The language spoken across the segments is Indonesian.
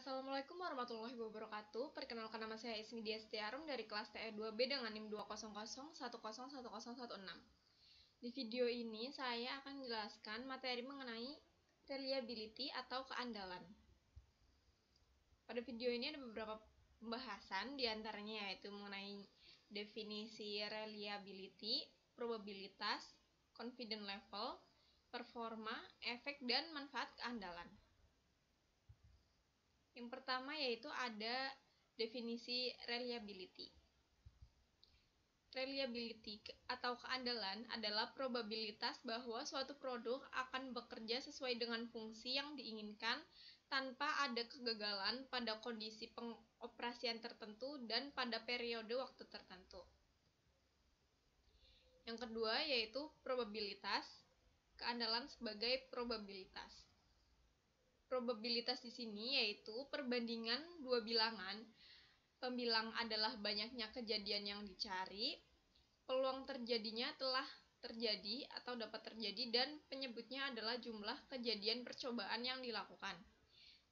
Assalamualaikum warahmatullahi wabarakatuh. Perkenalkan, nama saya Ismi Diastiarum dari kelas TE2B dengan NIM 200101016. Di video ini saya akan menjelaskan materi mengenai reliability atau keandalan. Pada video ini ada beberapa pembahasan, diantaranya yaitu mengenai definisi reliability, probabilitas, confidence level, performa, efek, dan manfaat keandalan. Yang pertama yaitu ada definisi reliability. Reliability atau keandalan adalah probabilitas bahwa suatu produk akan bekerja sesuai dengan fungsi yang diinginkan tanpa ada kegagalan pada kondisi pengoperasian tertentu dan pada periode waktu tertentu. Yang kedua yaitu probabilitas, keandalan sebagai probabilitas. Probabilitas di sini yaitu perbandingan dua bilangan. Pembilang adalah banyaknya kejadian yang dicari, peluang terjadinya telah terjadi atau dapat terjadi, dan penyebutnya adalah jumlah kejadian percobaan yang dilakukan,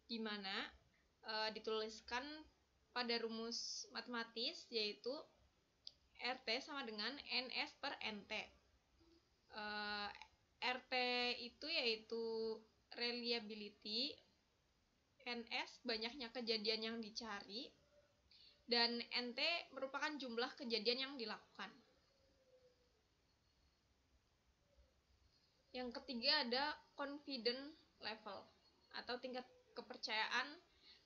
di mana dituliskan pada rumus matematis yaitu RT sama dengan NS per NT. RT itu yaitu reliability, NS banyaknya kejadian yang dicari, dan NT merupakan jumlah kejadian yang dilakukan. Yang ketiga ada confidence level atau tingkat kepercayaan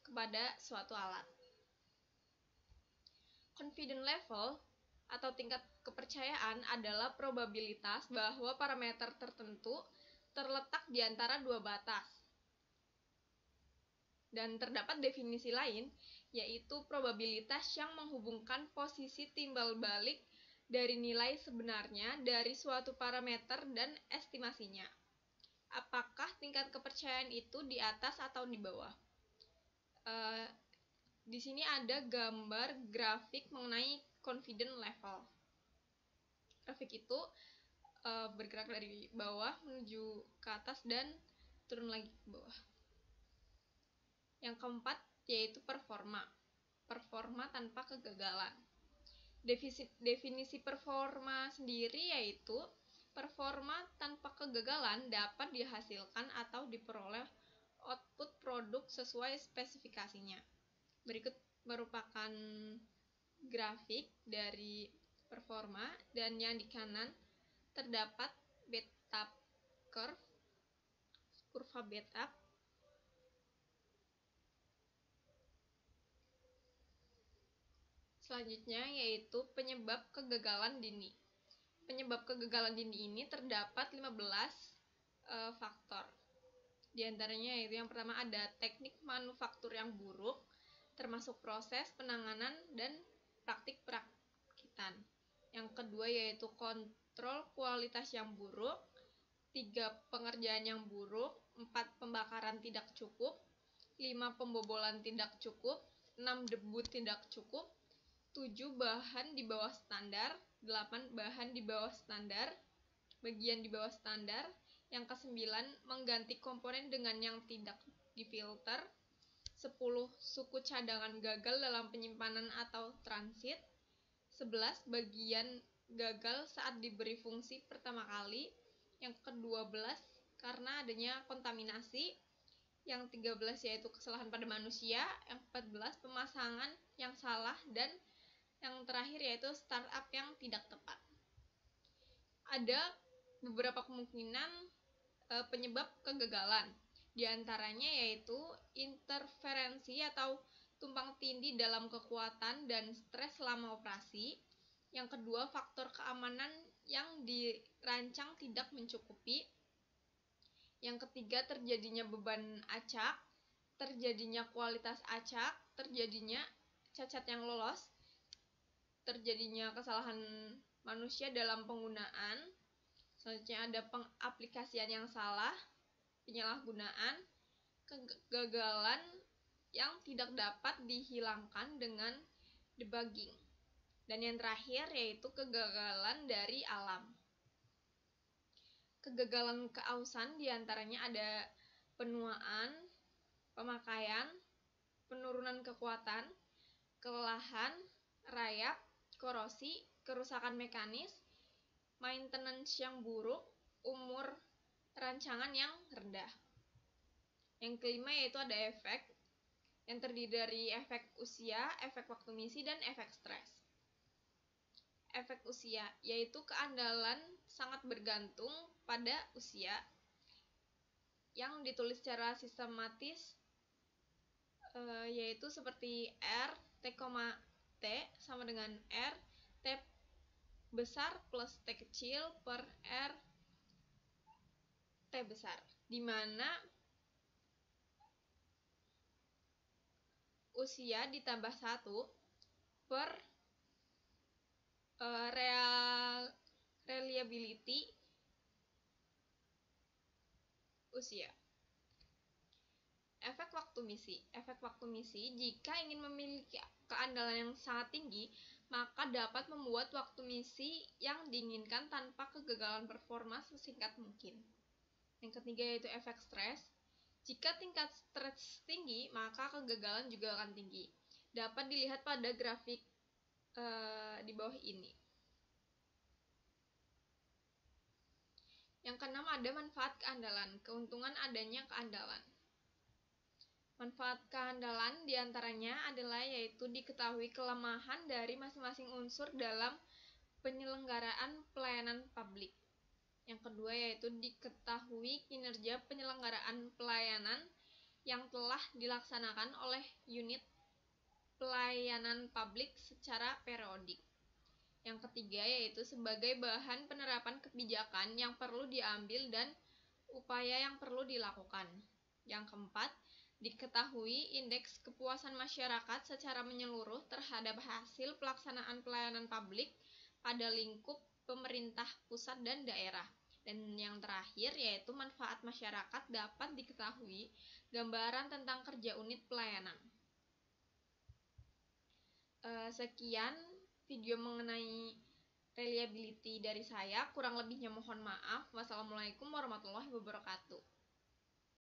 kepada suatu alat. Confidence level atau tingkat kepercayaan adalah probabilitas bahwa parameter tertentu terletak di antara dua batas. Dan terdapat definisi lain, yaitu probabilitas yang menghubungkan posisi timbal balik dari nilai sebenarnya dari suatu parameter dan estimasinya. Apakah tingkat kepercayaan itu di atas atau di bawah? Di sini ada gambar grafik mengenai confidence level. Grafik itu bergerak dari bawah menuju ke atas dan turun lagi ke bawah. Yang keempat yaitu performa. Performa tanpa kegagalan. Definisi performa sendiri yaitu performa tanpa kegagalan dapat dihasilkan atau diperoleh output produk sesuai spesifikasinya. Berikut merupakan grafik dari performa, dan yang di kanan terdapat beta curve, kurva beta. Selanjutnya yaitu penyebab kegagalan dini. Penyebab kegagalan dini ini terdapat 15 faktor. Di antaranya yaitu yang pertama ada teknik manufaktur yang buruk, termasuk proses penanganan dan praktik perakitan. Yang kedua yaitu kontrol kualitas yang buruk, 3 pengerjaan yang buruk, 4 pembakaran tidak cukup, 5 pembobolan tidak cukup, 6 debut tidak cukup, 7 bahan di bawah standar, 8 bahan di bawah standar, bagian di bawah standar. Yang ke-9 mengganti komponen dengan yang tidak difilter, 10 suku cadangan gagal dalam penyimpanan atau transit, 11 bagian gagal saat diberi fungsi pertama kali, yang ke-12 karena adanya kontaminasi, yang 13 yaitu kesalahan pada manusia, yang 14 pemasangan yang salah, dan yang terakhir yaitu startup yang tidak tepat. Ada beberapa kemungkinan penyebab kegagalan. Di antaranya yaitu interferensi atau tumpang tindih dalam kekuatan dan stres selama operasi. Yang kedua, faktor keamanan yang dirancang tidak mencukupi. Yang ketiga, terjadinya beban acak, terjadinya kualitas acak, terjadinya cacat yang lolos, terjadinya kesalahan manusia dalam penggunaan. Selanjutnya ada pengaplikasian yang salah, penyalahgunaan, kegagalan yang tidak dapat dihilangkan dengan debugging. Dan yang terakhir yaitu kegagalan dari alam. Kegagalan keausan diantaranya ada penuaan, pemakaian, penurunan kekuatan, kelelahan, rayap, korosi, kerusakan mekanis, maintenance yang buruk, umur rancangan yang rendah. Yang kelima yaitu ada efek, yang terdiri dari efek usia, efek waktu misi, dan efek stres. Efek usia yaitu keandalan sangat bergantung pada usia yang ditulis secara sistematis, yaitu seperti R T, T sama dengan R T besar plus T kecil per R T besar, di mana usia ditambah 1 per reliability usia. Efek waktu misi. Efek waktu misi, jika ingin memiliki keandalan yang sangat tinggi, maka dapat membuat waktu misi yang diinginkan tanpa kegagalan performa sesingkat mungkin. Yang ketiga yaitu efek stres. Jika tingkat stres tinggi, maka kegagalan juga akan tinggi. Dapat dilihat pada grafik di bawah ini. Yang keenam ada manfaat keandalan. Keuntungan adanya keandalan. Manfaat keandalan diantaranya adalah yaitu diketahui kelemahan dari masing-masing unsur dalam penyelenggaraan pelayanan publik. Yang kedua yaitu diketahui kinerja penyelenggaraan pelayanan yang telah dilaksanakan oleh unit pelayanan publik secara periodik. Yang ketiga yaitu sebagai bahan penerapan kebijakan yang perlu diambil dan upaya yang perlu dilakukan. Yang keempat, diketahui indeks kepuasan masyarakat secara menyeluruh terhadap hasil pelaksanaan pelayanan publik pada lingkup pemerintah pusat dan daerah. Dan yang terakhir yaitu manfaat masyarakat dapat diketahui gambaran tentang kerja unit pelayanan. Sekian video mengenai reliability dari saya, kurang lebihnya mohon maaf. Wassalamualaikum warahmatullahi wabarakatuh.